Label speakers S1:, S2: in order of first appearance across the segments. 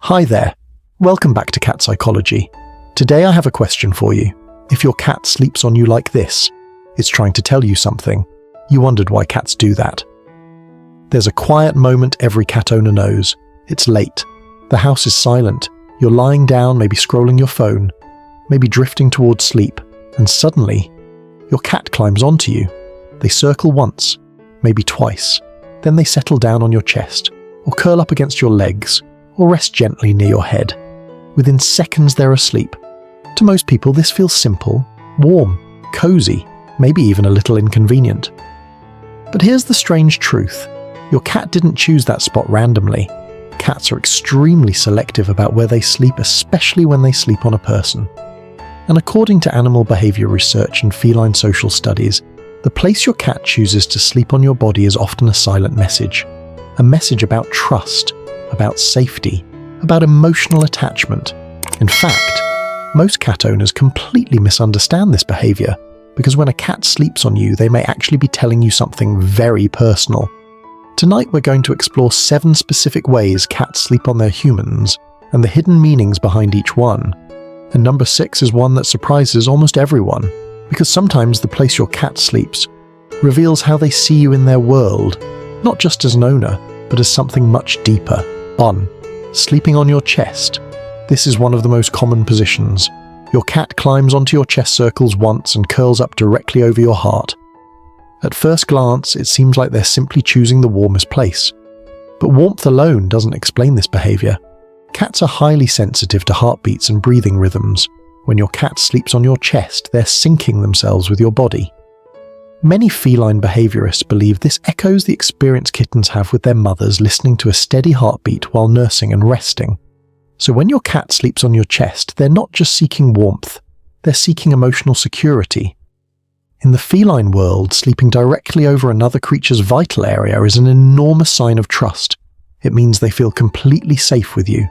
S1: Hi there. Welcome back to Cat Psychology. Today I have a question for you. If your cat sleeps on you like this, it's trying to tell you something. You wondered why cats do that. There's a quiet moment every cat owner knows. It's late. The house is silent. You're lying down, maybe scrolling your phone, maybe drifting towards sleep, and suddenly, your cat climbs onto you. They circle once, maybe twice. Then they settle down on your chest, or curl up against your legs, or rest gently near your head. Within seconds they're asleep. To most people this feels simple, warm, cozy, maybe even a little inconvenient. But here's the strange truth. Your cat didn't choose that spot randomly. Cats are extremely selective about where they sleep, especially when they sleep on a person. And according to animal behavior research and feline social studies, the place your cat chooses to sleep on your body is often a silent message. A message about trust, about safety, about emotional attachment. In fact, most cat owners completely misunderstand this behavior, because when a cat sleeps on you, they may actually be telling you something very personal. Tonight we're going to explore 7 specific ways cats sleep on their humans, and the hidden meanings behind each one. And number 6 is one that surprises almost everyone, because sometimes the place your cat sleeps reveals how they see you in their world, not just as an owner, but as something much deeper. 1. Sleeping on your chest. This is one of the most common positions. Your cat climbs onto your chest circles once and curls up directly over your heart. At first glance, it seems like they're simply choosing the warmest place. But warmth alone doesn't explain this behavior. Cats are highly sensitive to heartbeats and breathing rhythms. When your cat sleeps on your chest, they're syncing themselves with your body. Many feline behaviorists believe this echoes the experience kittens have with their mothers listening to a steady heartbeat while nursing and resting. So when your cat sleeps on your chest, they're not just seeking warmth, they're seeking emotional security. In the feline world, sleeping directly over another creature's vital area is an enormous sign of trust. It means they feel completely safe with you.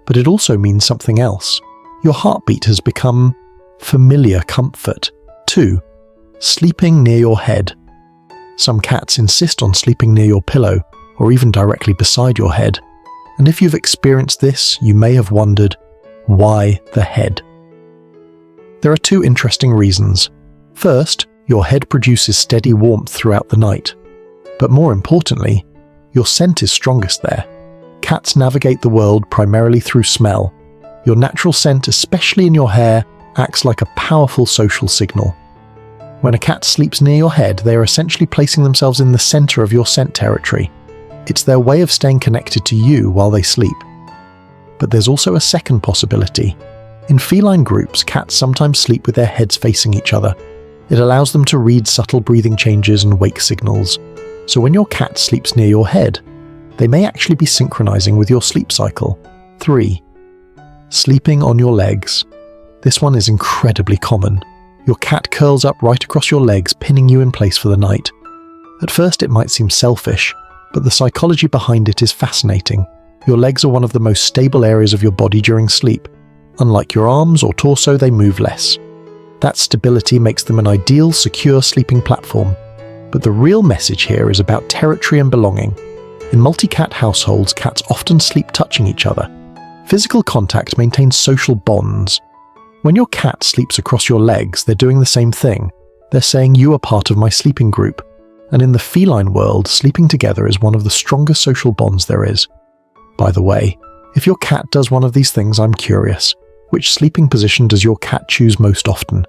S1: But it also means something else. Your heartbeat has become familiar comfort. 2. Sleeping near your head. Some cats insist on sleeping near your pillow, or even directly beside your head. And if you've experienced this, you may have wondered, why the head? There are 2 interesting reasons. First, your head produces steady warmth throughout the night. But more importantly, your scent is strongest there. Cats navigate the world primarily through smell. Your natural scent, especially in your hair, acts like a powerful social signal. When a cat sleeps near your head, they are essentially placing themselves in the center of your scent territory. It's their way of staying connected to you while they sleep. But there's also a second possibility. In feline groups, cats sometimes sleep with their heads facing each other. It allows them to read subtle breathing changes and wake signals. So when your cat sleeps near your head, they may actually be synchronizing with your sleep cycle. 3. Sleeping on your legs. This one is incredibly common. Your cat curls up right across your legs, pinning you in place for the night. At first it might seem selfish, but the psychology behind it is fascinating. Your legs are one of the most stable areas of your body during sleep. Unlike your arms or torso, they move less. That stability makes them an ideal, secure sleeping platform. But the real message here is about territory and belonging. In multi-cat households, cats often sleep touching each other. Physical contact maintains social bonds. When your cat sleeps across your legs, they're doing the same thing. They're saying, you are part of my sleeping group. And in the feline world, sleeping together is one of the strongest social bonds there is. By the way, if your cat does one of these things, I'm curious. Which sleeping position does your cat choose most often?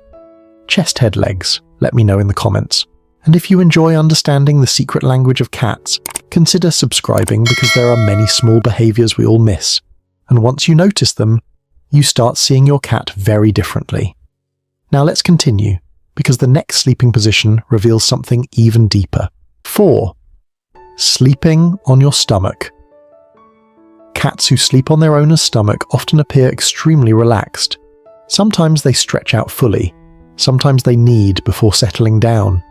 S1: Chest, head, legs? Let me know in the comments. And if you enjoy understanding the secret language of cats, consider subscribing because there are many small behaviors we all miss. And once you notice them, you start seeing your cat very differently. Now let's continue, because the next sleeping position reveals something even deeper. 4. Sleeping on your stomach. Cats who sleep on their owner's stomach often appear extremely relaxed. Sometimes they stretch out fully, sometimes they knead before settling down.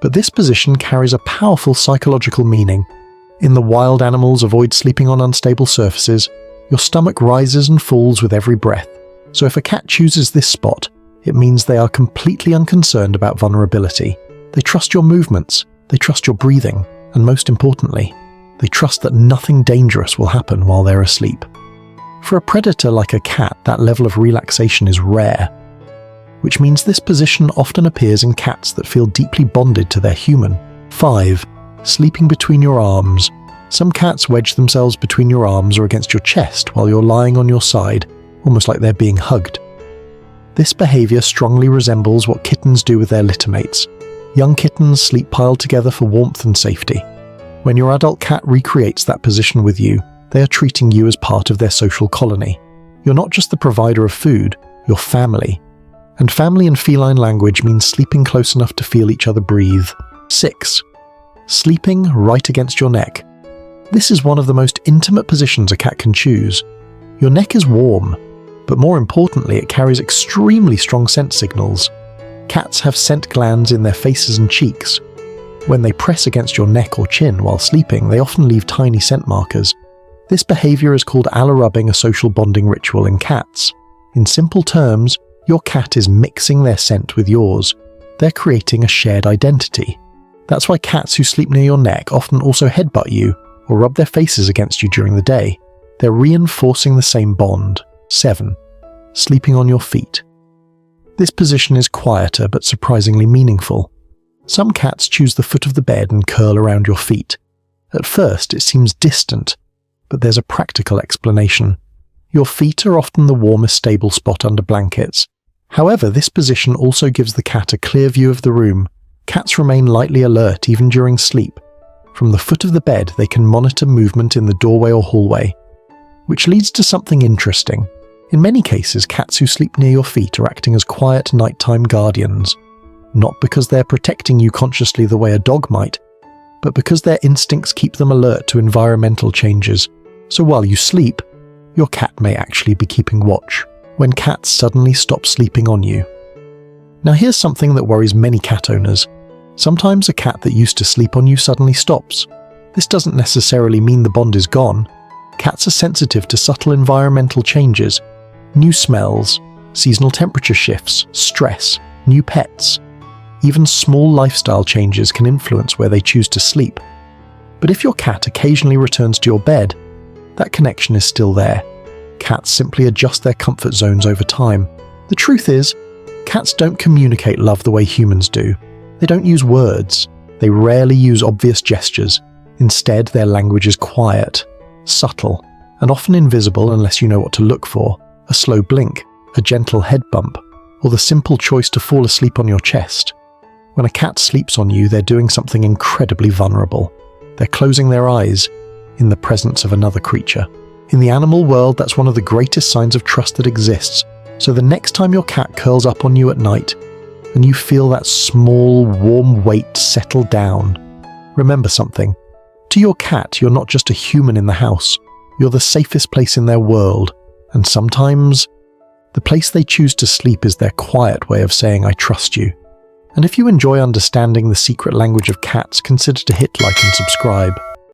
S1: But this position carries a powerful psychological meaning. In the wild, animals avoid sleeping on unstable surfaces. Your stomach rises and falls with every breath. So if a cat chooses this spot, it means they are completely unconcerned about vulnerability. They trust your movements, they trust your breathing, and most importantly, they trust that nothing dangerous will happen while they're asleep. For a predator like a cat, that level of relaxation is rare, which means this position often appears in cats that feel deeply bonded to their human. 5. Sleeping between your arms. Some cats wedge themselves between your arms or against your chest while you're lying on your side, almost like they're being hugged. This behavior strongly resembles what kittens do with their littermates. Young kittens sleep piled together for warmth and safety. When your adult cat recreates that position with you, they are treating you as part of their social colony. You're not just the provider of food, you're family. And family in feline language means sleeping close enough to feel each other breathe. 6. Sleeping right against your neck. This is one of the most intimate positions a cat can choose. Your neck is warm, but more importantly, it carries extremely strong scent signals. Cats have scent glands in their faces and cheeks. When they press against your neck or chin while sleeping, they often leave tiny scent markers. This behavior is called allorubbing, a social bonding ritual in cats. In simple terms, your cat is mixing their scent with yours. They're creating a shared identity. That's why cats who sleep near your neck often also headbutt you or rub their faces against you during the day. They're reinforcing the same bond. 7. Sleeping on your feet. This position is quieter but surprisingly meaningful. Some cats choose the foot of the bed and curl around your feet. At first, it seems distant, but there's a practical explanation. Your feet are often the warmest stable spot under blankets. However, this position also gives the cat a clear view of the room. Cats remain lightly alert even during sleep. From the foot of the bed, they can monitor movement in the doorway or hallway, which leads to something interesting. In many cases, cats who sleep near your feet are acting as quiet nighttime guardians, not because they're protecting you consciously the way a dog might, but because their instincts keep them alert to environmental changes. So while you sleep, your cat may actually be keeping watch when cats suddenly stop sleeping on you. Now here's something that worries many cat owners. Sometimes a cat that used to sleep on you suddenly stops. This doesn't necessarily mean the bond is gone. Cats are sensitive to subtle environmental changes, new smells, seasonal temperature shifts, stress, new pets. Even small lifestyle changes can influence where they choose to sleep. But if your cat occasionally returns to your bed, that connection is still there. Cats simply adjust their comfort zones over time. The truth is, cats don't communicate love the way humans do. They don't use words. They rarely use obvious gestures. Instead, their language is quiet, subtle, and often invisible unless you know what to look for. A slow blink, a gentle head bump, or the simple choice to fall asleep on your chest. When a cat sleeps on you, they're doing something incredibly vulnerable. They're closing their eyes in the presence of another creature. In the animal world, that's one of the greatest signs of trust that exists. So the next time your cat curls up on you at night, and you feel that small, warm weight settle down, remember something. To your cat, you're not just a human in the house. You're the safest place in their world. And sometimes, the place they choose to sleep is their quiet way of saying, "I trust you." And if you enjoy understanding the secret language of cats, consider to hit like and subscribe.